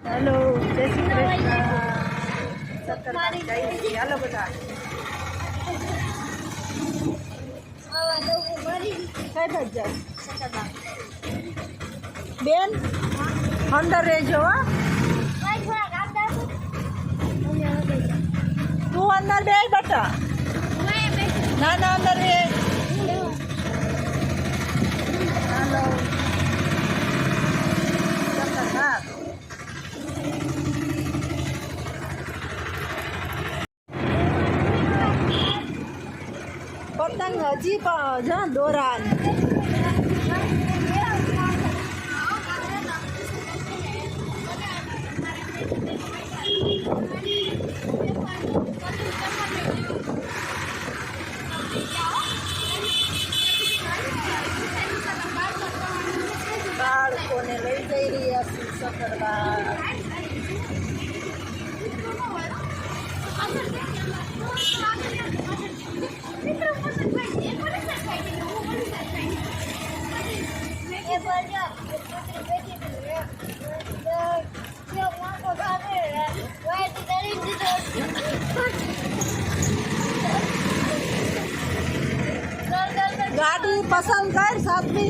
Hello जय Shri Krishna hello बता कई बजे बेन अंदर रहो तू अंदर बे बटा ना ना अंदर रे हेलो पतंग हजी जहाँ दोरान બાળકોને લઈ જઈ રહ્યા છીએ સકરબાગ गाड़ी पसंद कर साथी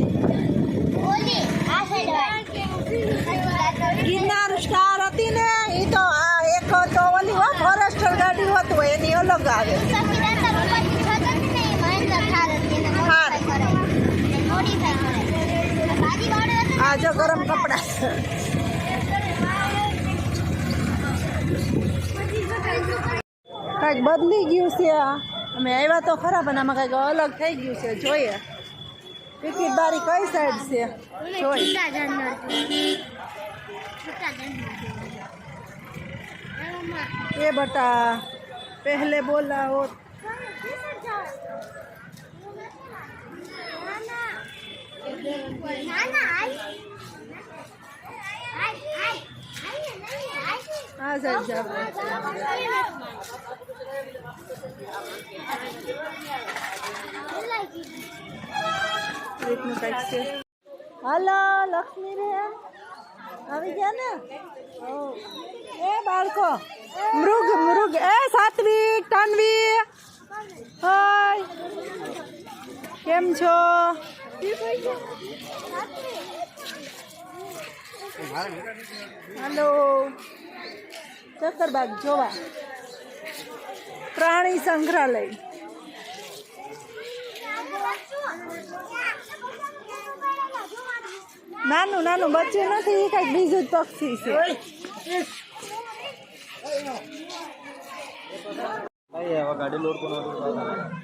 गिरनार स्टार હતી ને એ તો એક તો ઓલી હો ફોરેસ્ટર ગાડી હોતું હોય એની અલગ આવે આ જો ગરમ કપડા કંઈક બદલી ગયું છે અમે આવ્યા તો ખરા પણ આમાં કંઈક અલગ થઈ ગયું છે જોઈએ ટિકિટ બારી કઈ સાઈડ છે જોઈ ये बता पहले बोला हो हेलो लक्ष्मी रे આવી ગયા ને એ બાળકો મૃગ મૃગ એ સાત્વિક તાનવી હાય કેમ છો હેલો સકરબાગ જોવા પ્રાણી સંગ્રહાલય નાનું નાનું બચ્ચું નથી એ કંઈક બીજું જ પક્ષી છે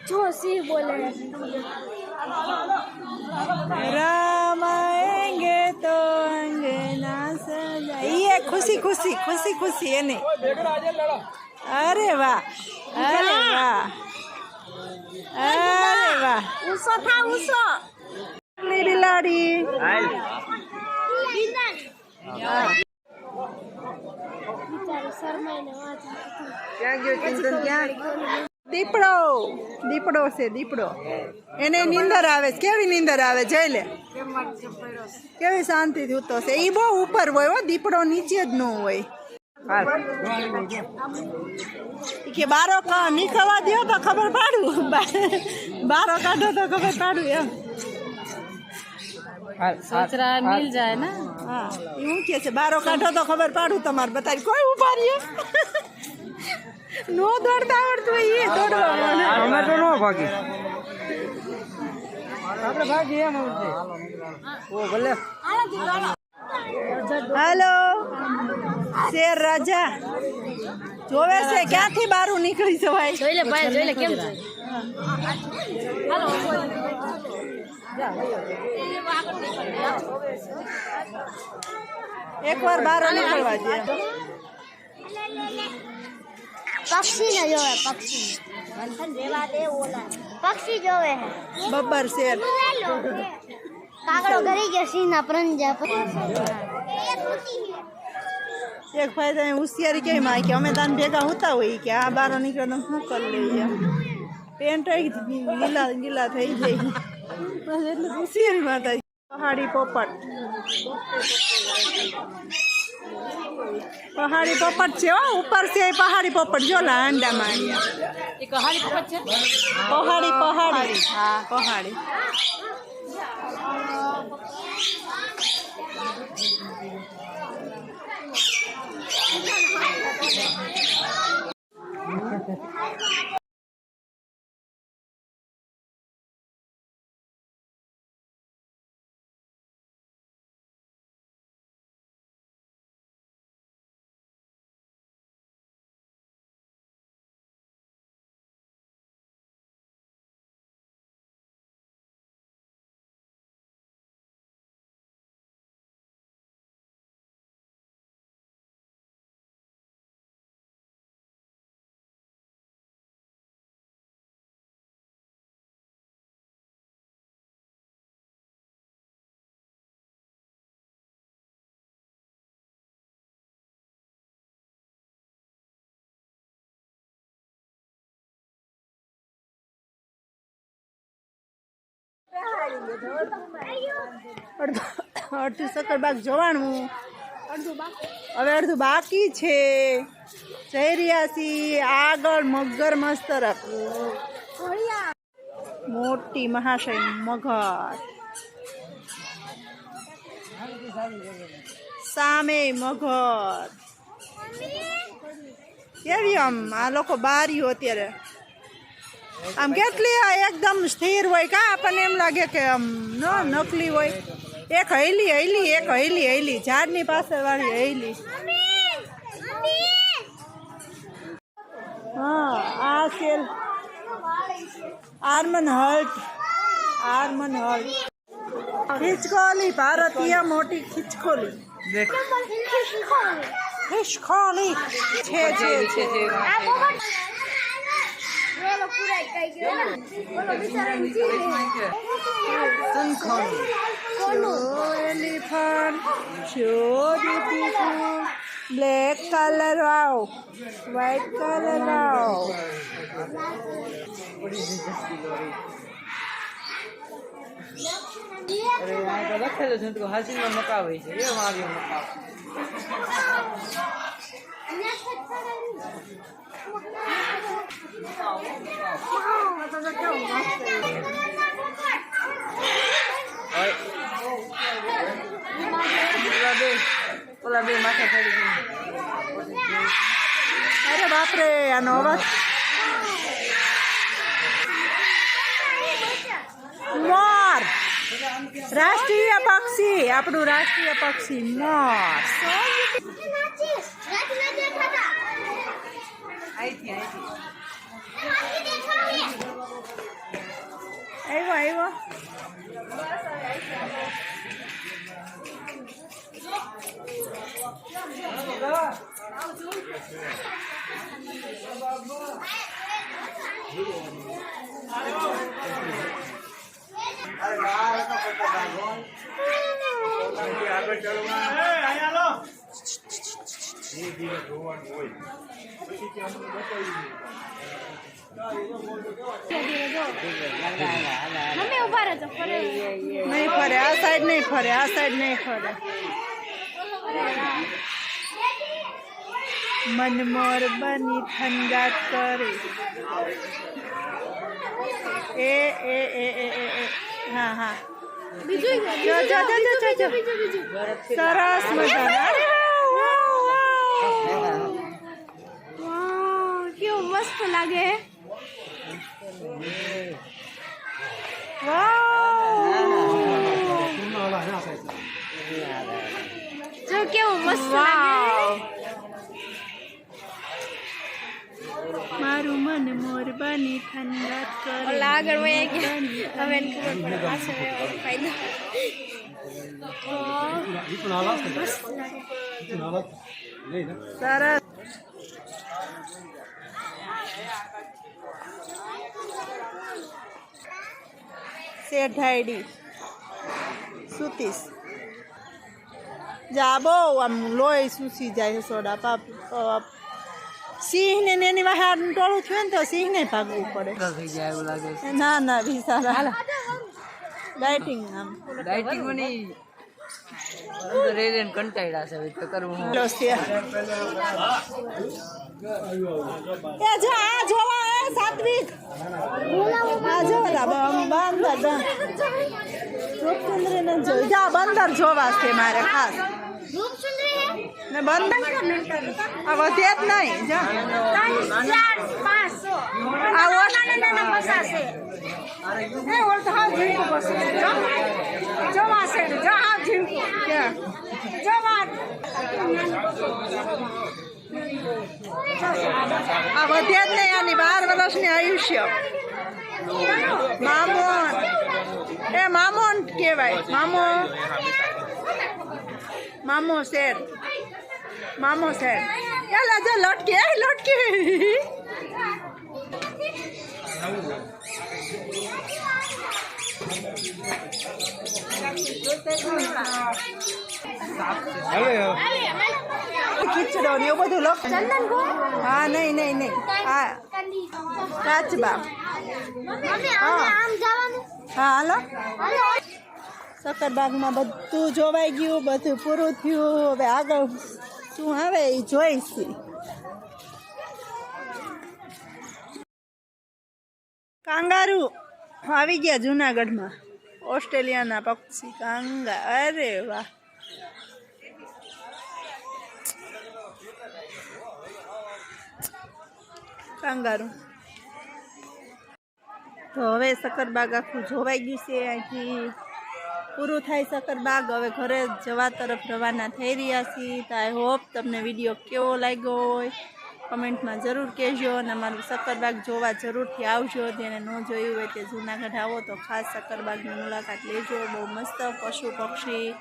જો સિંહ બોલે राम आएंगे तो अंगना सजा ये खुशी खुशी खुशी खुशी है नहीं अरे वाह अरे वाह अरे वाह ઉસો થા ઉસો बिलाड़ी क्या गयो चिंतन क्या દીપડો દીપડો છે દીપડો એને નીંદર આવે છે કેવી નીંદર આવે જઈ લે કેવી શાંતિથી ઉતો છે એ બહુ ઉપર હોય હો દીપડો નીચે જ ન હોય કે બારો નીકળવા દો તો ખબર પાડું બારો કાઢો તો ખબર પાડું એમ सोचरा मिल जाए ना हाँ यूँ कैसे बारो काटो तो खबर पाड़ू तुम्हारे बताइए कोई ऊपर ये नो दौड़ता और तो ये दौड़ो हमें तो नो भागी આપણે ભાગી એમ આવશે ઓ ભલે हेलो शेर राजा જોવે છે ક્યાંથી બારું નીકળી જવાય જોઈ લે ભાઈ જોઈ લે કેમ છે હાલો એક વાર બાર નીકળવા દે પક્ષી ને જોવે પક્ષી પક્ષી જોવે બબ્બર શેર કાગડો કરી ગયો સિંહ ના પ્રંજા એક ફાયદા હોશિયારી કેમ આવી કે અમે તાન ભેગા હોતા હોય કે આ બારો નીકળે તો શું કરી લઈએ પેન્ટ ગીલા ગીલા થઈ જાય બસ એટલું હોશિયારી માતા પહાડી પોપટ પહાડી પોપટ છે હો, ઉપર છે એ પહાડી પોપટ જો લા અંડા માણ્યા. પહાડી પહાડી હા પહાડી. અડધું સક્કરબાગ જોવાનું, હવે અડધું બાકી છે. જઈ રહ્યા છીએ આગળ મગર મસ્ત તરફ. મોટી મહાશય મગર, સામે મગર. કેવી આમ આ લોકો બારીઓ અત્યારે આમ કેટલી એકદમ સ્થિર હોય કા, આપણને એમ લાગે કે આમ નકલી હોય. એક હૈલી હૈલી એક હૈલી હૈલી ઝાડની પાસે વાળી હૈલી. હા આ સેલ આર્મન હલ્ટ. ખિચકોલી, ભારતીય મોટી ખિચકોલી. ખિચકોલી છે છે છે. બ્લેક કલર વાવ, વ્હાઈટ કલર વાવ. લખેલું છે તો હાસીમાં મકા હોય છે, એમ આવ્યો મકા. ઓલા બે માથે ચડી ગઈ. અરે બાપરે આનો અવાજ. મોર રાષ્ટ્રીય પક્ષી, આપણું રાષ્ટ્રીય પક્ષી મોર. આવ્યો આવ્યો. મમ્મી ઉભા રહેજો, નહીં ફરે આ સાઈડ, નહીં ફરે આ સાઈડ, નહીં ફરે. મનમોર બની ઠંડા કરે. એ એ એ એ એ હા હા. બીજું જો જો જો જો જો સરસ મજાના. અરે વાહ, કેવું મસ્ત લાગે. જો કેવું મસ્ત લાગે. મારું મન મોર બની ઠંડા કરે. આગળ વહી ગયા, હવે એને ખબર પડે પાછળ ફાયદો. સરસ. શેઠાઈડી સુતીશ જા બહુ આમ લોહી સૂસી જાય સોડા પાપ. સિંહ ને એની વાહે ટોળું થયું ને તો સિંહ ને ભાગવું પડે. થઈ જાય એવું લાગે છે. ના ના બિચારા ડાયટિંગ આમ ડાયટિંગ ની અંદર રહી કંટાળ્યા છે હવે તો કરવું હું. લો છે. એ જો આ જોવા એ સાત્વિક આ જો બંદર રૂપસુંદરી ને જોઈ જા બંદર જોવા છે મારે ખાસ ને બંદર આ વધે જ નહીં જા આ આ વધે જ નહીં આની 12 વર્ષની આયુષ્ય મામોન એ મામોન કહેવાય મામો શેર એલા જો લટકી ખીચડો ને એવું બધું લખ હા નહીં હા કાચબા હા હાલો સક્કરબાગમાં બધું જોવાઈ ગયું બધું પૂરું થયું હવે આગળ શું આવે એ જોઈશી કાંગારૂ આવી ગયા જુનાગઢમાં ઓસ્ટ્રેલિયાના પક્ષી કાંગા અરે વાહ કાંગારૂ તો હવે સક્કરબાગ આખું જોવાઈ ગયું છે અહીંથી પૂરું થાય સક્કરબાગ હવે ઘરે જવા તરફ રવાના થઈ રહ્યા છીએ તો આઈ હોપ તમને વિડીયો કેવો લાગ્યો હોય કમેન્ટમાં જરૂર કહેજો અને અમારું સક્કરબાગ જોવા જરૂરથી આવજો જેને ન જોયું હોય તે જૂનાગઢ આવો તો ખાસ સક્કરબાગની મુલાકાત લેજો બહુ મસ્ત પશુ પક્ષી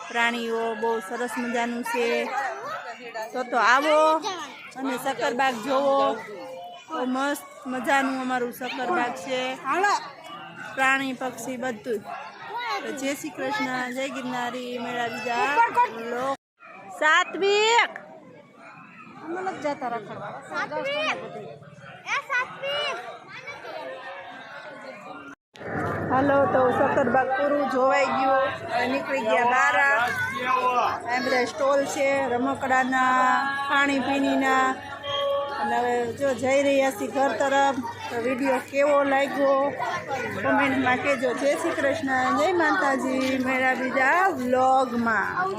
પ્રાણીઓ બહુ સરસ મજાનું છે તો આવો અને સક્કરબાગ જોવો બહુ મસ્ત મજાનું અમારું સક્કરબાગ છે પ્રાણી પક્ષી બધું જય શ્રી કૃષ્ણ જય ગિરનારી મેળા બીજા સાત્વિક જતા હાલો તો સક્કરબાગ પૂરું જોવાઈ ગયું નીકળી ગયા બારા આ બધા સ્ટોલ છે રમકડાના ખાણીપીણીના અને હવે જો જઈ રહ્યા છીએ ઘર તરફ તો વિડીયો કેવો લાગ્યો કોમેન્ટમાં કહેજો જય શ્રી કૃષ્ણ જય માતાજી મેળા બીજા વ્લોગમાં